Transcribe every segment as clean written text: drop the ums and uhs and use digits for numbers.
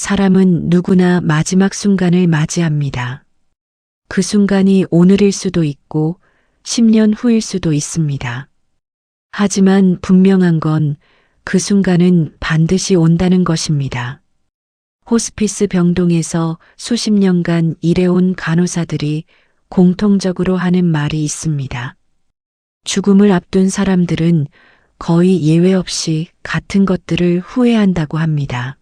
사람은 누구나 마지막 순간을 맞이합니다. 그 순간이 오늘일 수도 있고 10년 후일 수도 있습니다. 하지만 분명한 건 그 순간은 반드시 온다는 것입니다. 호스피스 병동에서 수십 년간 일해온 간호사들이 공통적으로 하는 말이 있습니다. 죽음을 앞둔 사람들은 거의 예외 없이 같은 것들을 후회한다고 합니다.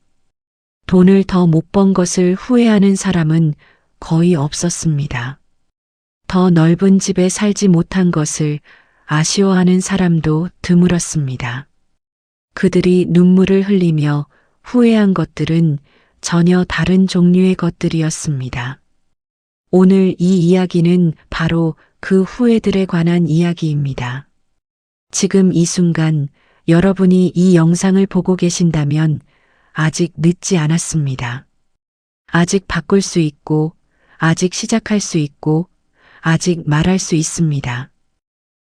돈을 더 못 번 것을 후회하는 사람은 거의 없었습니다. 더 넓은 집에 살지 못한 것을 아쉬워하는 사람도 드물었습니다. 그들이 눈물을 흘리며 후회한 것들은 전혀 다른 종류의 것들이었습니다. 오늘 이 이야기는 바로 그 후회들에 관한 이야기입니다. 지금 이 순간 여러분이 이 영상을 보고 계신다면 아직 늦지 않았습니다. 아직 바꿀 수 있고, 아직 시작할 수 있고, 아직 말할 수 있습니다.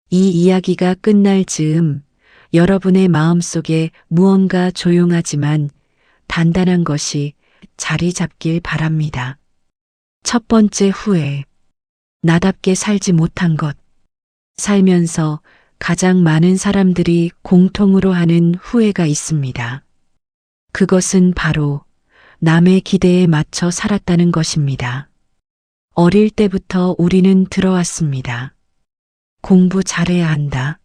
이 이야기가 끝날 즈음 여러분의 마음속에 무언가 조용하지만 단단한 것이 자리 잡길 바랍니다. 첫 번째 후회. 나답게 살지 못한 것. 살면서 가장 많은 사람들이 공통으로 하는 후회가 있습니다. 그것은 바로 남의 기대에 맞춰 살았다는 것입니다. 어릴 때부터 우리는 들어왔습니다. 공부 잘해야 한다.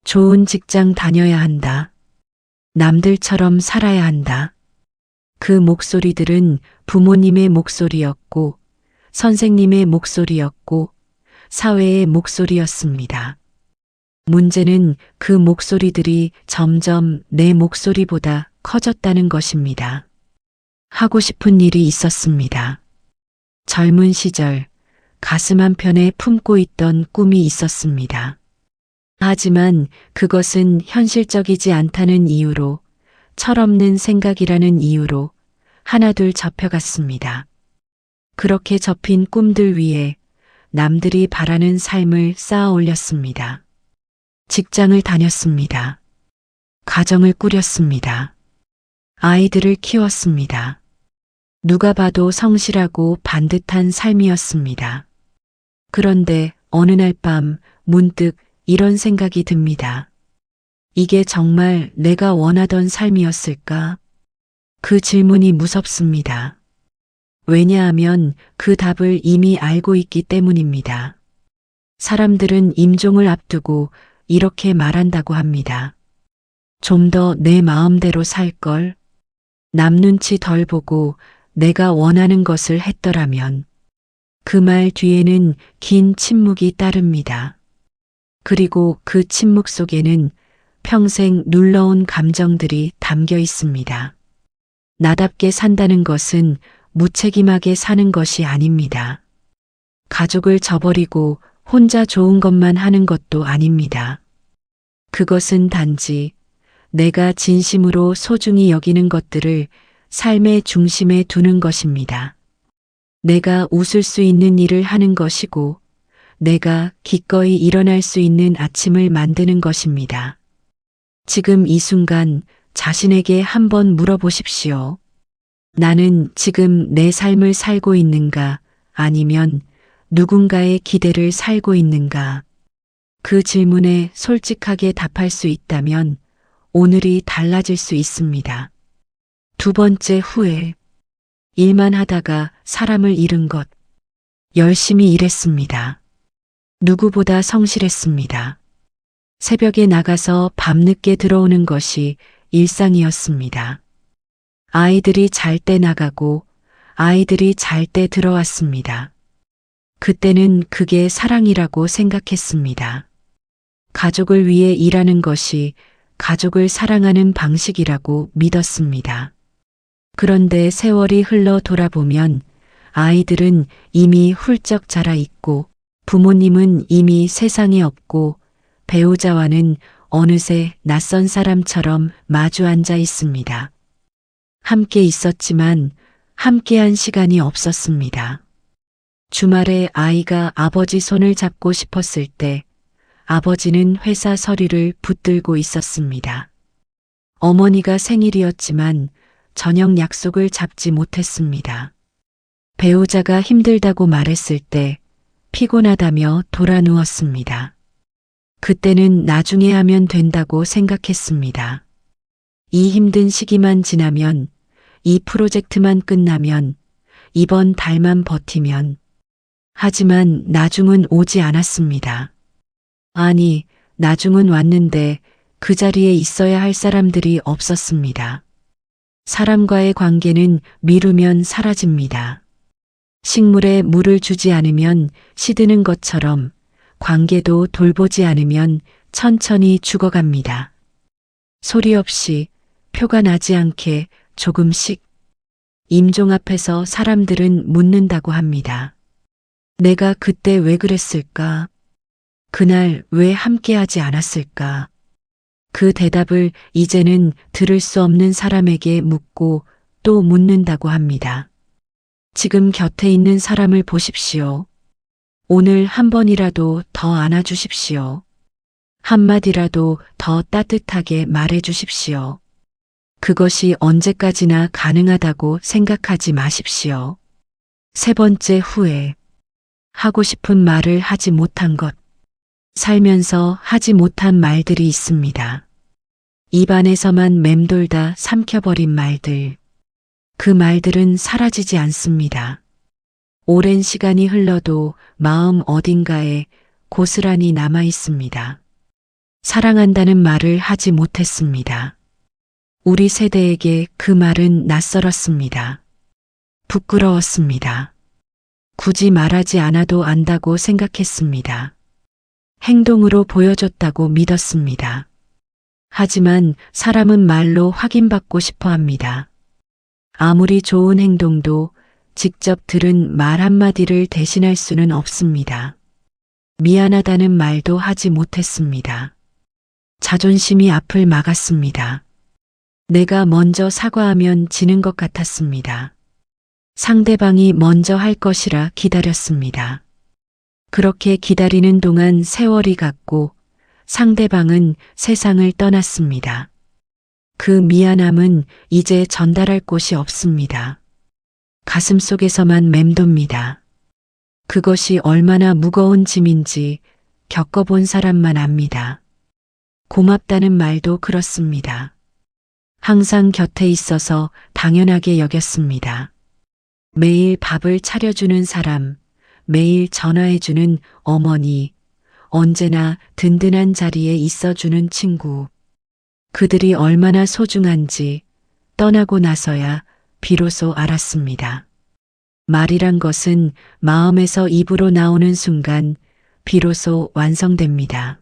좋은 직장 다녀야 한다. 남들처럼 살아야 한다. 그 목소리들은 부모님의 목소리였고, 선생님의 목소리였고, 사회의 목소리였습니다. 문제는 그 목소리들이 점점 내 목소리보다 커졌다는 것입니다. 하고 싶은 일이 있었습니다. 젊은 시절 가슴 한편에 품고 있던 꿈이 있었습니다. 하지만 그것은 현실적이지 않다는 이유로, 철없는 생각이라는 이유로 하나둘 접혀갔습니다. 그렇게 접힌 꿈들 위에 남들이 바라는 삶을 쌓아 올렸습니다. 직장을 다녔습니다. 가정을 꾸렸습니다. 아이들을 키웠습니다. 누가 봐도 성실하고 반듯한 삶이었습니다. 그런데 어느 날 밤 문득 이런 생각이 듭니다. 이게 정말 내가 원하던 삶이었을까? 그 질문이 무섭습니다. 왜냐하면 그 답을 이미 알고 있기 때문입니다. 사람들은 임종을 앞두고 이렇게 말한다고 합니다. 좀 더 내 마음대로 살 걸. 남 눈치 덜 보고 내가 원하는 것을 했더라면. 그 말 뒤에는 긴 침묵이 따릅니다. 그리고 그 침묵 속에는 평생 눌러온 감정들이 담겨 있습니다. 나답게 산다는 것은 무책임하게 사는 것이 아닙니다. 가족을 저버리고 혼자 좋은 것만 하는 것도 아닙니다. 그것은 단지 내가 진심으로 소중히 여기는 것들을 삶의 중심에 두는 것입니다. 내가 웃을 수 있는 일을 하는 것이고, 내가 기꺼이 일어날 수 있는 아침을 만드는 것입니다. 지금 이 순간 자신에게 한번 물어보십시오. 나는 지금 내 삶을 살고 있는가, 아니면 누군가의 기대를 살고 있는가? 그 질문에 솔직하게 답할 수 있다면 오늘이 달라질 수 있습니다. 두 번째 후회. 일만 하다가 사람을 잃은 것. 열심히 일했습니다. 누구보다 성실했습니다. 새벽에 나가서 밤늦게 들어오는 것이 일상이었습니다. 아이들이 잘 때 나가고 아이들이 잘 때 들어왔습니다. 그때는 그게 사랑이라고 생각했습니다. 가족을 위해 일하는 것이 가족을 사랑하는 방식이라고 믿었습니다. 그런데 세월이 흘러 돌아보면 아이들은 이미 훌쩍 자라 있고, 부모님은 이미 세상에 없고, 배우자와는 어느새 낯선 사람처럼 마주 앉아 있습니다. 함께 있었지만 함께한 시간이 없었습니다. 주말에 아이가 아버지 손을 잡고 싶었을 때 아버지는 회사 서류를 붙들고 있었습니다. 어머니가 생일이었지만 저녁 약속을 잡지 못했습니다. 배우자가 힘들다고 말했을 때 피곤하다며 돌아 누웠습니다. 그때는 나중에 하면 된다고 생각했습니다. 이 힘든 시기만 지나면, 이 프로젝트만 끝나면, 이번 달만 버티면. 하지만 나중은 오지 않았습니다. 아니, 나중은 왔는데 그 자리에 있어야 할 사람들이 없었습니다. 사람과의 관계는 미루면 사라집니다. 식물에 물을 주지 않으면 시드는 것처럼 관계도 돌보지 않으면 천천히 죽어갑니다. 소리 없이, 표가 나지 않게 조금씩. 임종 앞에서 사람들은 묻는다고 합니다. 내가 그때 왜 그랬을까? 그날 왜 함께하지 않았을까? 그 대답을 이제는 들을 수 없는 사람에게 묻고 또 묻는다고 합니다. 지금 곁에 있는 사람을 보십시오. 오늘 한 번이라도 더 안아주십시오. 한마디라도 더 따뜻하게 말해주십시오. 그것이 언제까지나 가능하다고 생각하지 마십시오. 세 번째 후회. 하고 싶은 말을 하지 못한 것. 살면서 하지 못한 말들이 있습니다. 입안에서만 맴돌다 삼켜버린 말들. 그 말들은 사라지지 않습니다. 오랜 시간이 흘러도 마음 어딘가에 고스란히 남아 있습니다. 사랑한다는 말을 하지 못했습니다. 우리 세대에게 그 말은 낯설었습니다. 부끄러웠습니다. 굳이 말하지 않아도 안다고 생각했습니다. 행동으로 보여줬다고 믿었습니다. 하지만 사람은 말로 확인받고 싶어 합니다. 아무리 좋은 행동도 직접 들은 말 한마디를 대신할 수는 없습니다. 미안하다는 말도 하지 못했습니다. 자존심이 앞을 막았습니다. 내가 먼저 사과하면 지는 것 같았습니다. 상대방이 먼저 할 것이라 기다렸습니다. 그렇게 기다리는 동안 세월이 갔고 상대방은 세상을 떠났습니다. 그 미안함은 이제 전달할 곳이 없습니다. 가슴속에서만 맴돕니다. 그것이 얼마나 무거운 짐인지 겪어본 사람만 압니다. 고맙다는 말도 그렇습니다. 항상 곁에 있어서 당연하게 여겼습니다. 매일 밥을 차려주는 사람, 매일 전화해주는 어머니, 언제나 든든한 자리에 있어주는 친구. 그들이 얼마나 소중한지 떠나고 나서야 비로소 알았습니다. 말이란 것은 마음에서 입으로 나오는 순간 비로소 완성됩니다.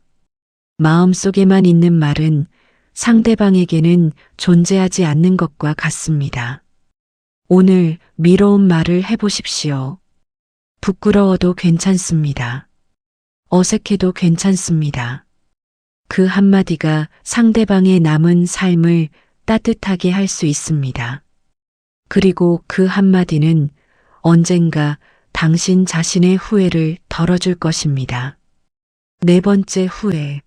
마음속에만 있는 말은 상대방에게는 존재하지 않는 것과 같습니다. 오늘 미로운 말을 해보십시오. 부끄러워도 괜찮습니다. 어색해도 괜찮습니다. 그 한마디가 상대방의 남은 삶을 따뜻하게 할 수 있습니다. 그리고 그 한마디는 언젠가 당신 자신의 후회를 덜어줄 것입니다. 네 번째 후회.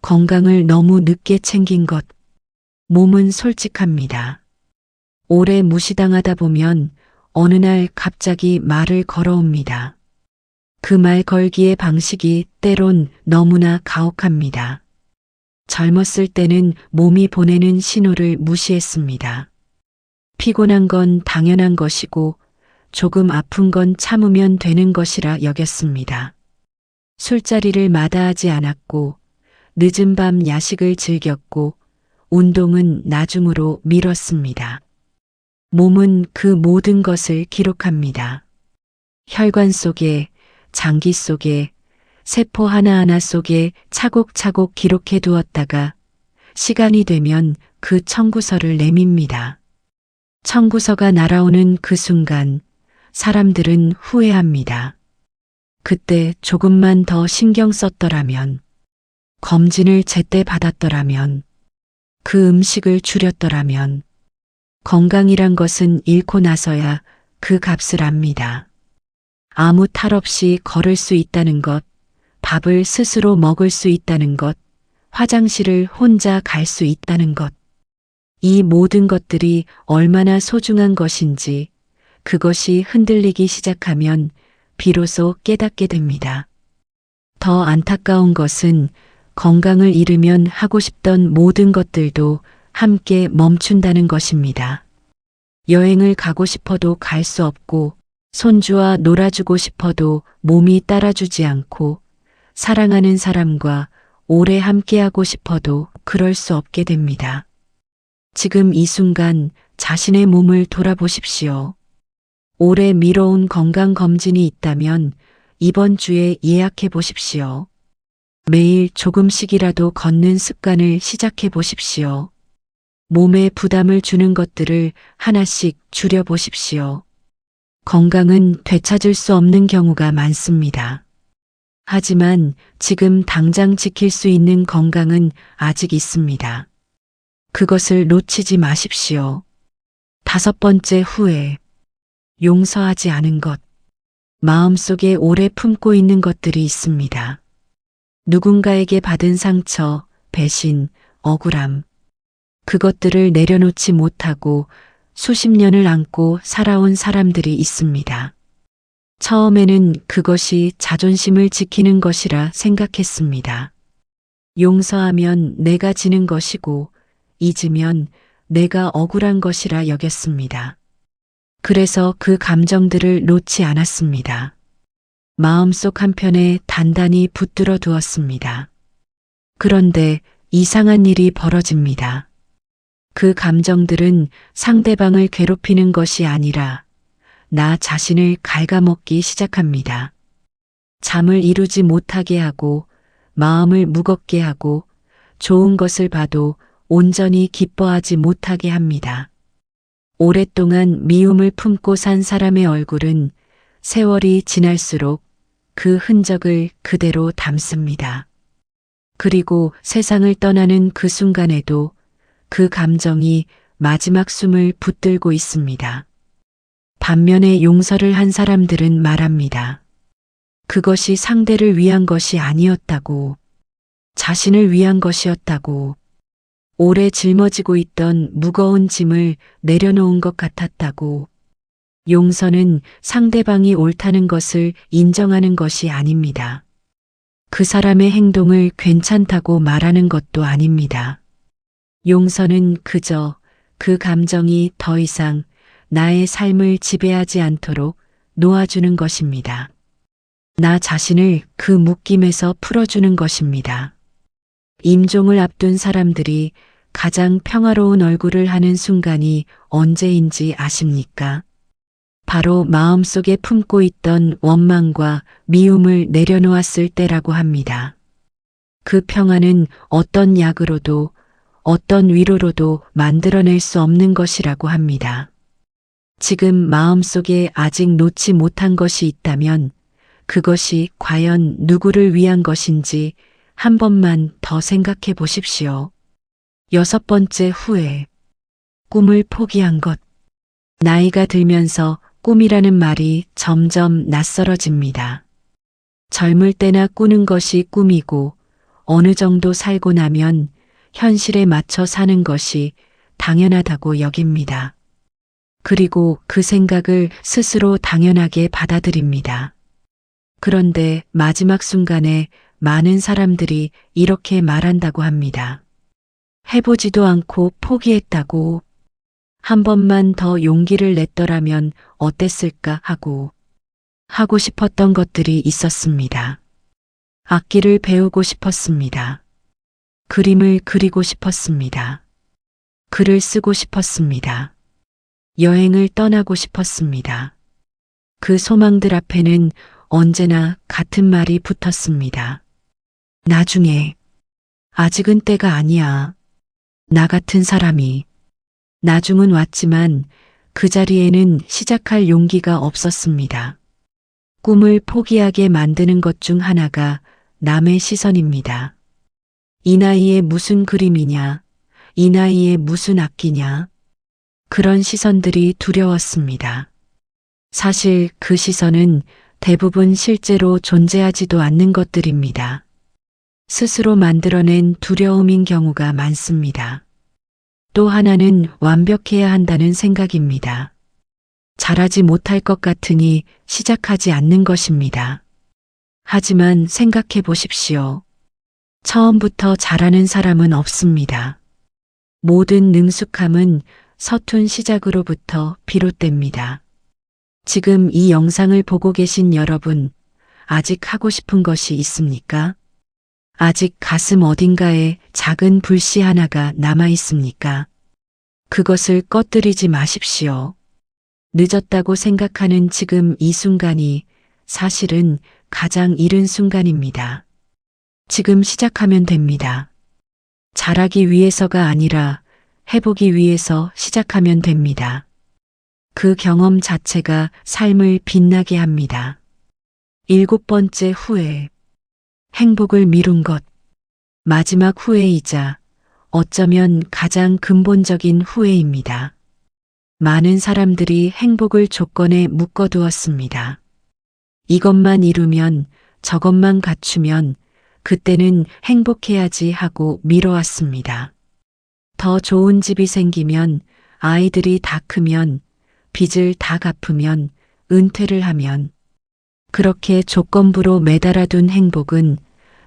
건강을 너무 늦게 챙긴 것. 몸은 솔직합니다. 오래 무시당하다 보면 어느 날 갑자기 말을 걸어옵니다. 그 말 걸기의 방식이 때론 너무나 가혹합니다. 젊었을 때는 몸이 보내는 신호를 무시했습니다. 피곤한 건 당연한 것이고 조금 아픈 건 참으면 되는 것이라 여겼습니다. 술자리를 마다하지 않았고 늦은 밤 야식을 즐겼고 운동은 나중으로 미뤘습니다. 몸은 그 모든 것을 기록합니다. 혈관 속에, 장기 속에, 세포 하나하나 속에 차곡차곡 기록해 두었다가 시간이 되면 그 청구서를 내밉니다. 청구서가 날아오는 그 순간 사람들은 후회합니다. 그때 조금만 더 신경 썼더라면, 검진을 제때 받았더라면, 그 음식을 줄였더라면, 건강이란 것은 잃고 나서야 그 값을 압니다. 아무 탈 없이 걸을 수 있다는 것, 밥을 스스로 먹을 수 있다는 것, 화장실을 혼자 갈 수 있다는 것. 이 모든 것들이 얼마나 소중한 것인지 그것이 흔들리기 시작하면 비로소 깨닫게 됩니다. 더 안타까운 것은 건강을 잃으면 하고 싶던 모든 것들도 함께 멈춘다는 것입니다. 여행을 가고 싶어도 갈 수 없고 손주와 놀아주고 싶어도 몸이 따라주지 않고 사랑하는 사람과 오래 함께하고 싶어도 그럴 수 없게 됩니다. 지금 이 순간 자신의 몸을 돌아보십시오. 오래 미뤄온 건강검진이 있다면 이번 주에 예약해 보십시오. 매일 조금씩이라도 걷는 습관을 시작해 보십시오. 몸에 부담을 주는 것들을 하나씩 줄여 보십시오. 건강은 되찾을 수 없는 경우가 많습니다. 하지만 지금 당장 지킬 수 있는 건강은 아직 있습니다. 그것을 놓치지 마십시오. 5번째 후회. 용서하지 않은 것. 마음속에 오래 품고 있는 것들이 있습니다. 누군가에게 받은 상처, 배신, 억울함. 그것들을 내려놓지 못하고 수십 년을 안고 살아온 사람들이 있습니다. 처음에는 그것이 자존심을 지키는 것이라 생각했습니다. 용서하면 내가 지는 것이고 잊으면 내가 억울한 것이라 여겼습니다. 그래서 그 감정들을 놓지 않았습니다. 마음속 한편에 단단히 붙들어 두었습니다. 그런데 이상한 일이 벌어집니다. 그 감정들은 상대방을 괴롭히는 것이 아니라 나 자신을 갉아먹기 시작합니다. 잠을 이루지 못하게 하고 마음을 무겁게 하고 좋은 것을 봐도 온전히 기뻐하지 못하게 합니다. 오랫동안 미움을 품고 산 사람의 얼굴은 세월이 지날수록 그 흔적을 그대로 담습니다. 그리고 세상을 떠나는 그 순간에도 그 감정이 마지막 숨을 붙들고 있습니다. 반면에 용서를 한 사람들은 말합니다. 그것이 상대를 위한 것이 아니었다고, 자신을 위한 것이었다고, 오래 짊어지고 있던 무거운 짐을 내려놓은 것 같았다고. 용서는 상대방이 옳다는 것을 인정하는 것이 아닙니다. 그 사람의 행동을 괜찮다고 말하는 것도 아닙니다. 용서는 그저 그 감정이 더 이상 나의 삶을 지배하지 않도록 놓아주는 것입니다. 나 자신을 그 묶임에서 풀어주는 것입니다. 임종을 앞둔 사람들이 가장 평화로운 얼굴을 하는 순간이 언제인지 아십니까? 바로 마음속에 품고 있던 원망과 미움을 내려놓았을 때라고 합니다. 그 평화는 어떤 약으로도 어떤 위로로도 만들어낼 수 없는 것이라고 합니다. 지금 마음속에 아직 놓지 못한 것이 있다면 그것이 과연 누구를 위한 것인지 한 번만 더 생각해 보십시오. 6번째 후회. 꿈을 포기한 것. 나이가 들면서 꿈이라는 말이 점점 낯설어집니다. 젊을 때나 꾸는 것이 꿈이고 어느 정도 살고 나면 현실에 맞춰 사는 것이 당연하다고 여깁니다. 그리고 그 생각을 스스로 당연하게 받아들입니다. 그런데 마지막 순간에 많은 사람들이 이렇게 말한다고 합니다. 해보지도 않고 포기했다고. 한 번만 더 용기를 냈더라면 어땠을까 하고 싶었던 것들이 있었습니다. 악기를 배우고 싶었습니다. 그림을 그리고 싶었습니다. 글을 쓰고 싶었습니다. 여행을 떠나고 싶었습니다. 그 소망들 앞에는 언제나 같은 말이 붙었습니다. 나중에, 아직은 때가 아니야. 나 같은 사람이. 나중은 왔지만 그 자리에는 시작할 용기가 없었습니다. 꿈을 포기하게 만드는 것 중 하나가 남의 시선입니다. 이 나이에 무슨 그림이냐, 이 나이에 무슨 악기냐. 그런 시선들이 두려웠습니다. 사실 그 시선은 대부분 실제로 존재하지도 않는 것들입니다. 스스로 만들어낸 두려움인 경우가 많습니다. 또 하나는 완벽해야 한다는 생각입니다. 잘하지 못할 것 같으니 시작하지 않는 것입니다. 하지만 생각해 보십시오. 처음부터 잘하는 사람은 없습니다. 모든 능숙함은 서툰 시작으로부터 비롯됩니다. 지금 이 영상을 보고 계신 여러분, 아직 하고 싶은 것이 있습니까? 아직 가슴 어딘가에 작은 불씨 하나가 남아 있습니까? 그것을 꺼뜨리지 마십시오. 늦었다고 생각하는 지금 이 순간이 사실은 가장 이른 순간입니다. 지금 시작하면 됩니다. 잘하기 위해서가 아니라 해보기 위해서 시작하면 됩니다. 그 경험 자체가 삶을 빛나게 합니다. 7번째 후회. 행복을 미룬 것. 마지막 후회이자 어쩌면 가장 근본적인 후회입니다. 많은 사람들이 행복을 조건에 묶어두었습니다. 이것만 이루면, 저것만 갖추면 그때는 행복해야지 하고 미뤄왔습니다. 더 좋은 집이 생기면, 아이들이 다 크면, 빚을 다 갚으면, 은퇴를 하면, 그렇게 조건부로 매달아둔 행복은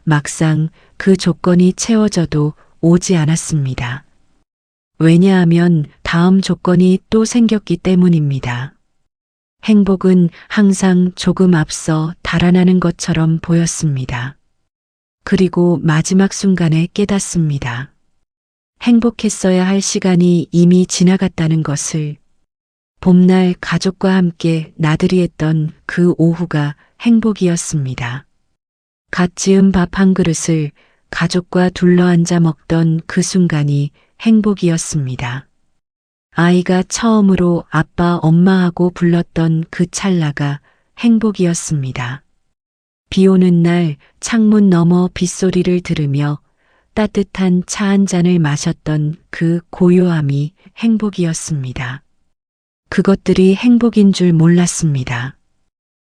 막상 그 조건이 채워져도 오지 않았습니다. 왜냐하면 다음 조건이 또 생겼기 때문입니다. 행복은 항상 조금 앞서 달아나는 것처럼 보였습니다. 그리고 마지막 순간에 깨닫습니다. 행복했어야 할 시간이 이미 지나갔다는 것을. 봄날 가족과 함께 나들이 했던 그 오후가 행복이었습니다. 갓 지은 밥 한 그릇을 가족과 둘러앉아 먹던 그 순간이 행복이었습니다. 아이가 처음으로 아빠, 엄마하고 불렀던 그 찰나가 행복이었습니다. 비 오는 날 창문 너머 빗소리를 들으며 따뜻한 차 한 잔을 마셨던 그 고요함이 행복이었습니다. 그것들이 행복인 줄 몰랐습니다.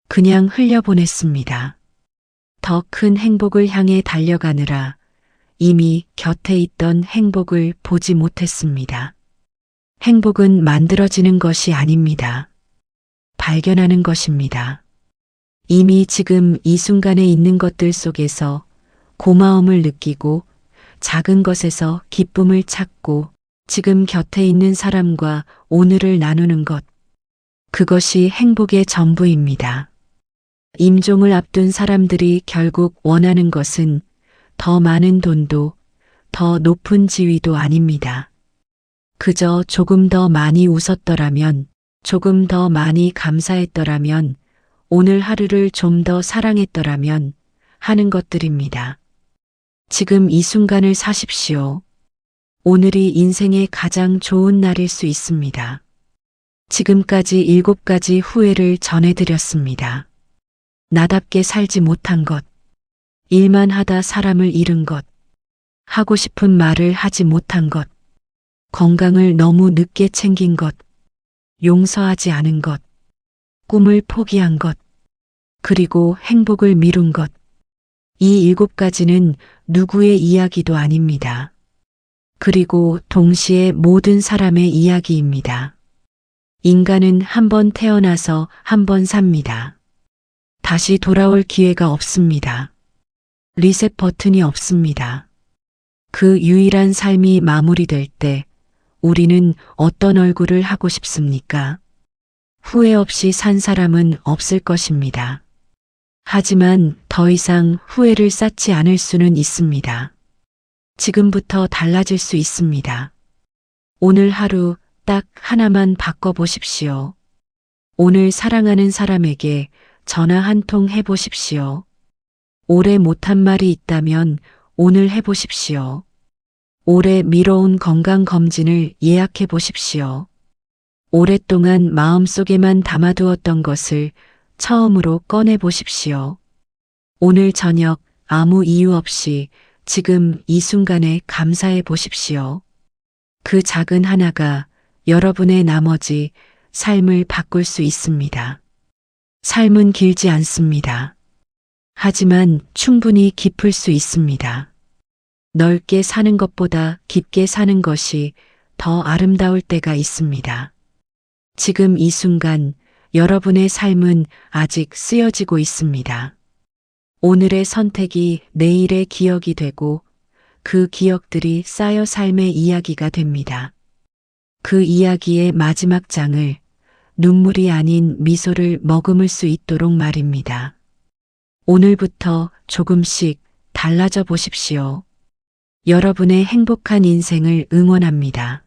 그냥 흘려보냈습니다. 더 큰 행복을 향해 달려가느라 이미 곁에 있던 행복을 보지 못했습니다. 행복은 만들어지는 것이 아닙니다. 발견하는 것입니다. 이미 지금 이 순간에 있는 것들 속에서 고마움을 느끼고 작은 것에서 기쁨을 찾고 지금 곁에 있는 사람과 오늘을 나누는 것. 그것이 행복의 전부입니다. 임종을 앞둔 사람들이 결국 원하는 것은 더 많은 돈도 더 높은 지위도 아닙니다. 그저 조금 더 많이 웃었더라면, 조금 더 많이 감사했더라면, 오늘 하루를 좀 더 사랑했더라면 하는 것들입니다. 지금 이 순간을 사십시오. 오늘이 인생의 가장 좋은 날일 수 있습니다. 지금까지 7가지 후회를 전해드렸습니다. 나답게 살지 못한 것, 일만 하다 사람을 잃은 것, 하고 싶은 말을 하지 못한 것, 건강을 너무 늦게 챙긴 것, 용서하지 않은 것, 꿈을 포기한 것, 그리고 행복을 미룬 것. 이 7가지는 누구의 이야기도 아닙니다. 그리고 동시에 모든 사람의 이야기입니다. 인간은 한 번 태어나서 한 번 삽니다. 다시 돌아올 기회가 없습니다. 리셋 버튼이 없습니다. 그 유일한 삶이 마무리될 때 우리는 어떤 얼굴을 하고 싶습니까? 후회 없이 산 사람은 없을 것입니다. 하지만 더 이상 후회를 쌓지 않을 수는 있습니다. 지금부터 달라질 수 있습니다. 오늘 하루 딱 하나만 바꿔보십시오. 오늘 사랑하는 사람에게 전화 한 통 해보십시오. 오래 못한 말이 있다면 오늘 해보십시오. 오래 미뤄온 건강검진을 예약해 보십시오. 오랫동안 마음속에만 담아두었던 것을 처음으로 꺼내 보십시오. 오늘 저녁 아무 이유 없이 지금 이 순간에 감사해 보십시오. 그 작은 하나가 여러분의 나머지 삶을 바꿀 수 있습니다. 삶은 길지 않습니다. 하지만 충분히 깊을 수 있습니다. 넓게 사는 것보다 깊게 사는 것이 더 아름다울 때가 있습니다. 지금 이 순간 여러분의 삶은 아직 쓰여지고 있습니다. 오늘의 선택이 내일의 기억이 되고 그 기억들이 쌓여 삶의 이야기가 됩니다. 그 이야기의 마지막 장을 눈물이 아닌 미소를 머금을 수 있도록 말입니다. 오늘부터 조금씩 달라져 보십시오. 여러분의 행복한 인생을 응원합니다.